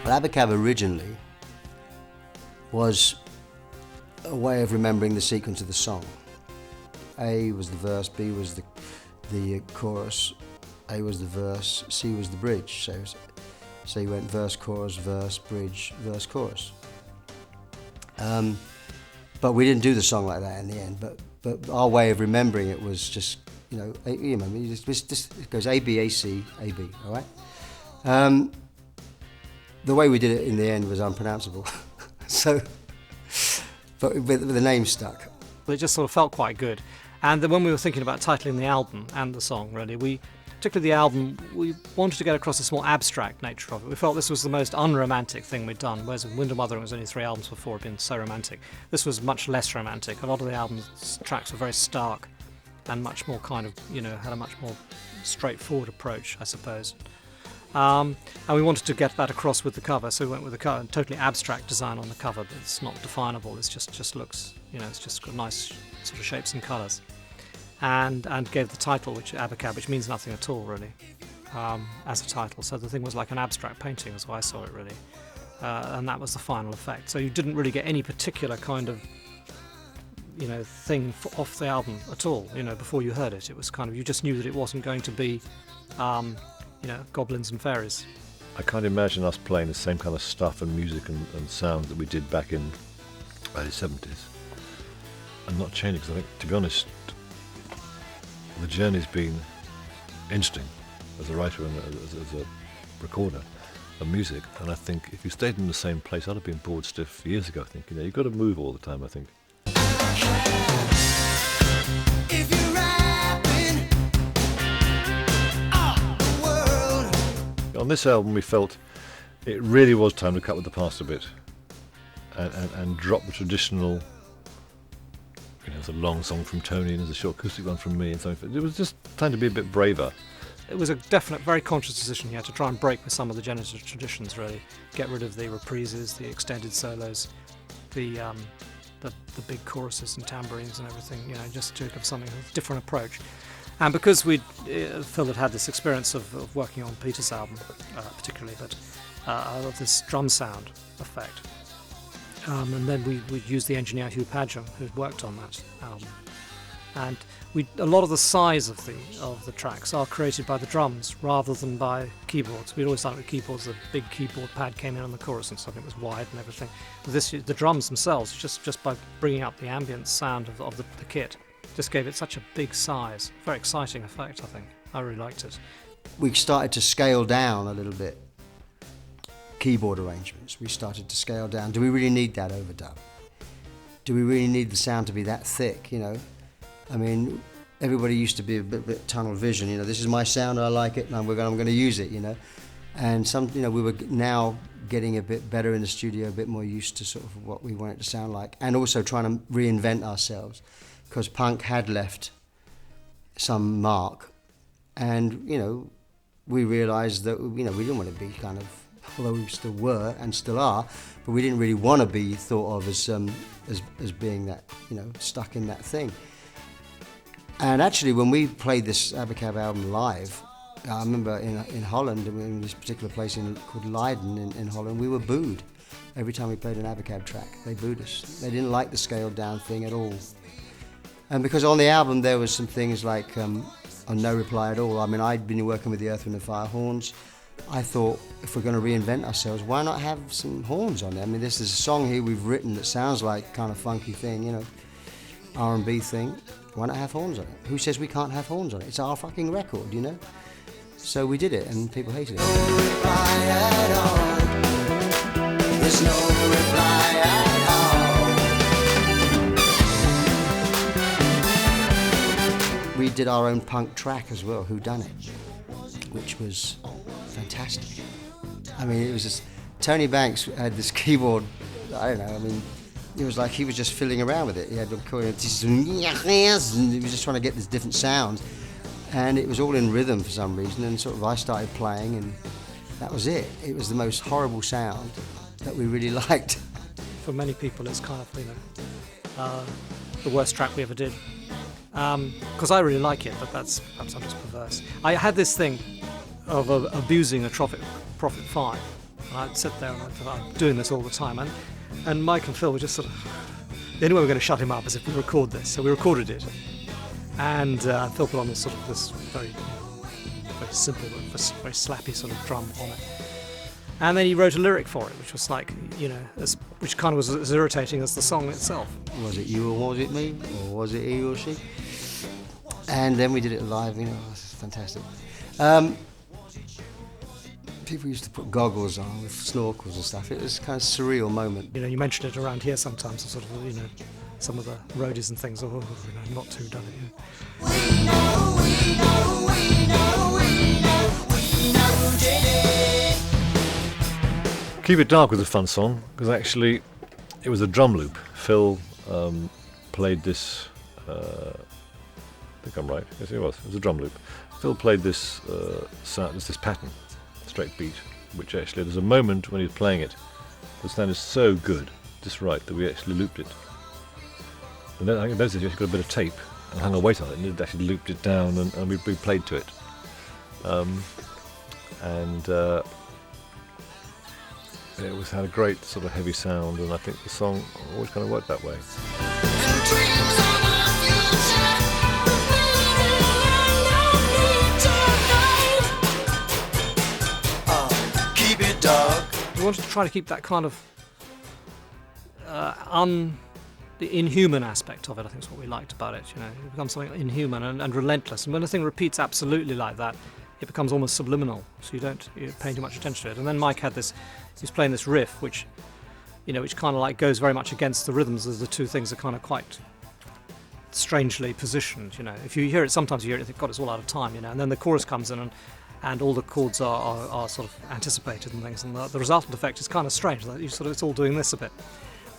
But Abacab originally was a way of remembering the sequence of the song. A was the verse, B was the chorus, A was the verse, C was the bridge. So you went verse, chorus, bridge, verse, chorus. But we didn't do the song like that in the end. But our way of remembering it was just, you remember, it goes A, B, A, C, A, B, all right? The way we did it in the end was unpronounceable. But the name stuck. It just sort of felt quite good. And then when we were thinking about titling the album and the song, really, particularly the album, we wanted to get across this more abstract nature of it. We felt this was the most unromantic thing we'd done, whereas Wind and Wuthering was only 3 albums before it had been so romantic. This was much less romantic. A lot of the album's tracks were very stark and much more kind of, had a much more straightforward approach, I suppose. And we wanted to get that across with the cover, so we went with a totally abstract design on the cover that's not definable. It's just looks, it's just got nice sort of shapes and colours. And gave the title, which Abacab, which means nothing at all, really, as a title. So the thing was like an abstract painting, is why I saw it, really. And that was the final effect. So you didn't really get any particular kind of, thing off the album at all, before you heard it. It was kind of, you just knew that it wasn't going to be, goblins and fairies. I can't imagine us playing the same kind of stuff and music and sound that we did back in the early 70s. And not changing, because I think, to be honest, the journey's been interesting as a writer and as a recorder of music, and I think if you stayed in the same place, I'd have been bored stiff years ago. I think you've got to move all the time. I think. On this album, we felt it really was time to cut with the past a bit and drop the traditional. There's a long song from Tony and there's a short acoustic one from me and so it was just time to be a bit braver. It was a definite, very conscious decision here to try and break with some of the Genesis traditions, really. Get rid of the reprises, the extended solos, the big choruses and tambourines and everything, just to have something, a different approach. And because Phil had this experience of working on Peter's album, particularly, but of this drum sound effect. And then we used the engineer Hugh Padgham, who'd worked on that album. And a lot of the size of the tracks are created by the drums rather than by keyboards. We'd always done it with keyboards. The big keyboard pad came in on the chorus and something was wide and everything. But the drums themselves, just by bringing up the ambient sound of the kit, just gave it such a big size. Very exciting effect, I think. I really liked it. We started to scale down a little bit. Keyboard arrangements, we started to scale down. Do we really need that overdub? Do we really need the sound to be that thick, I mean, everybody used to be a bit tunnel vision, this is my sound, I like it, and I'm going to use it, And we were now getting a bit better in the studio, a bit more used to sort of what we want it to sound like, and also trying to reinvent ourselves, because punk had left some mark, and, we realised that, we didn't want to be kind of, although we still were and still are, but we didn't really want to be thought of as being that, stuck in that thing. And actually, when we played this Abacab album live, I remember in Holland, in this particular place called Leiden in Holland, we were booed every time we played an Abacab track. They booed us. They didn't like the scaled down thing at all. And because on the album there was some things like on No Reply at All. I mean, I'd been working with the Earth, Wind and Fire horns. I thought, if we're going to reinvent ourselves, why not have some horns on there? I mean, this is a song here we've written that sounds like kind of funky thing, R&B thing. Why not have horns on it? Who says we can't have horns on it? It's our fucking record, So we did it, and people hated it. No reply at all. There's no reply at all. We did our own punk track as well, Dunnit, which was fantastic. I mean, it was just, Tony Banks had this keyboard, I don't know, I mean, it was like he was just fiddling around with it. He had and he was just trying to get this different sound, and it was all in rhythm for some reason, and sort of I started playing, and that was it. It was the most horrible sound that we really liked. For many people, it's kind of, the worst track we ever did. Because I really like it, but perhaps I'm just perverse. I had this thing of abusing a Prophet 5 And I'd sit there and I thought, I'm doing this all the time. And Mike and Phil were just sort of, the only way we're going to shut him up is if we record this. So we recorded it. And Phil put on this very simple, but very slappy sort of drum on it. And then he wrote a lyric for it, which was like, which kind of was as irritating as the song itself. Was it you or was it me? Or was it he or she? And then we did it live, it was fantastic. People used to put goggles on with snorkels and stuff. It was a kind of surreal moment. You mentioned it around here sometimes, sort of, some of the roadies and things, not too done it. Keep It Dark was a fun song because actually it was a drum loop. Phil played this. I think I'm right. Yes, it was. It was a drum loop. Phil played this sound, this pattern, straight beat, which actually there's a moment when he was playing it. The sound is so good, just right, that we actually looped it. And then I think in those days you actually got a bit of tape and hung a weight on it, and it actually looped it down, and we played to it. It had a great sort of heavy sound, and I think the song always kind of worked that way. Keep it dark. We wanted to try to keep that kind of the inhuman aspect of it. I think is what we liked about it. It becomes something inhuman and relentless. And when a thing repeats absolutely like that, it becomes almost subliminal. So you're paying too much attention to it. And then Mike had this. He was playing this riff, which kind of like goes very much against the rhythms as the two things are kind of quite strangely positioned. If you hear it, sometimes you hear it and think, God, it's all out of time. And then the chorus comes in and all the chords are sort of anticipated and things, and the resultant effect is kind of strange. That it's all doing this a bit.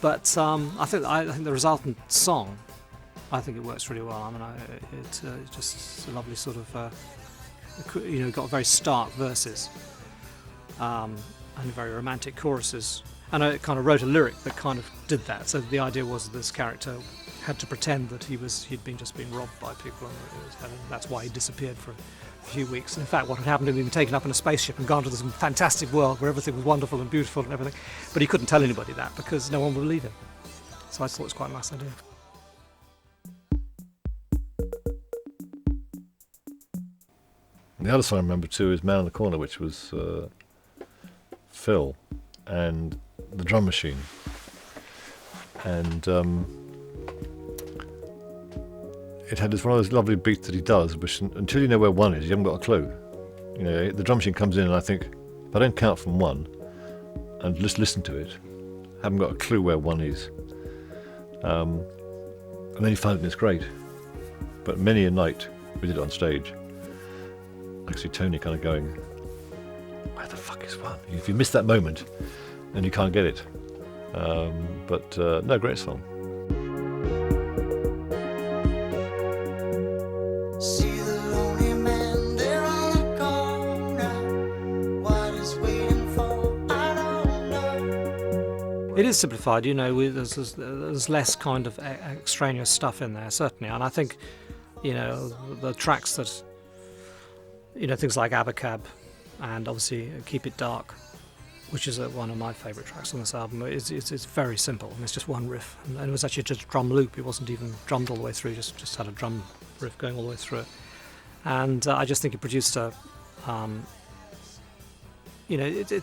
But I think the resultant song, I think it works really well. I mean, it's just a lovely sort of, got very stark verses and very romantic choruses. And I kind of wrote a lyric that kind of did that. So the idea was this character had to pretend that he'd just been robbed by people, and that's why he disappeared for a few weeks. And in fact, what had happened, he'd been taken up in a spaceship and gone to this fantastic world where everything was wonderful and beautiful and everything. But he couldn't tell anybody that because no one would believe him. So I thought it was quite a nice idea. The other song I remember too is Man in the Corner, which was Phil and the drum machine. And it had one of those lovely beats that he does, which until you know where one is, you haven't got a clue. The drum machine comes in and I think, if I don't count from one and just listen to it, I haven't got a clue where one is. And then you find it and it's great. But many a night we did it on stage. I see Tony kind of going, where the fuck is one? If you miss that moment, then you can't get it. No, great song. See the lonely man there on the corner. What he's waiting for, I don't know. It is simplified, there's less kind of extraneous stuff in there, certainly. And I think, the tracks that, things like Abacab and obviously Keep It Dark, which is one of my favourite tracks on this album, it's very simple. And it's just one riff. And it was actually just a drum loop. It wasn't even drummed all the way through, just had a drum riff going all the way through it. And I just think it produced it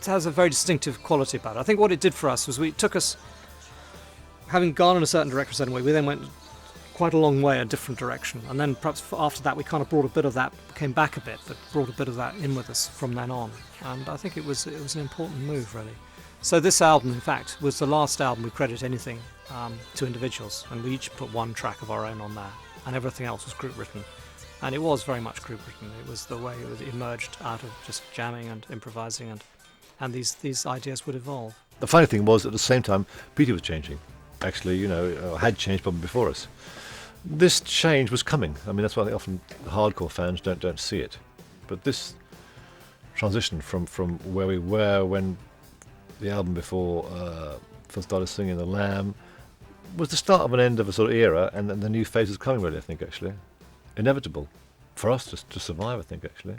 has a very distinctive quality about it. I think what it did for us was it took us, having gone in a certain direction a certain way, we then went quite a long way a different direction, and then perhaps after that we kind of brought a bit of that, came back a bit, but brought a bit of that in with us from then on, and I think it was an important move, really. So this album, in fact, was the last album we credit anything to individuals, and we each put one track of our own on there, and everything else was group written, and it was very much group written. It was the way it emerged out of just jamming and improvising, and these ideas would evolve. The funny thing was, at the same time, Peter was changing. Actually, had changed probably before us. This change was coming. I mean, that's why I think often the hardcore fans don't see it. But this transition from where we were when the album before Phil started singing The Lamb was the start of an end of a sort of era, and then the new phase was coming, really, I think, actually. Inevitable for us to survive, I think, actually.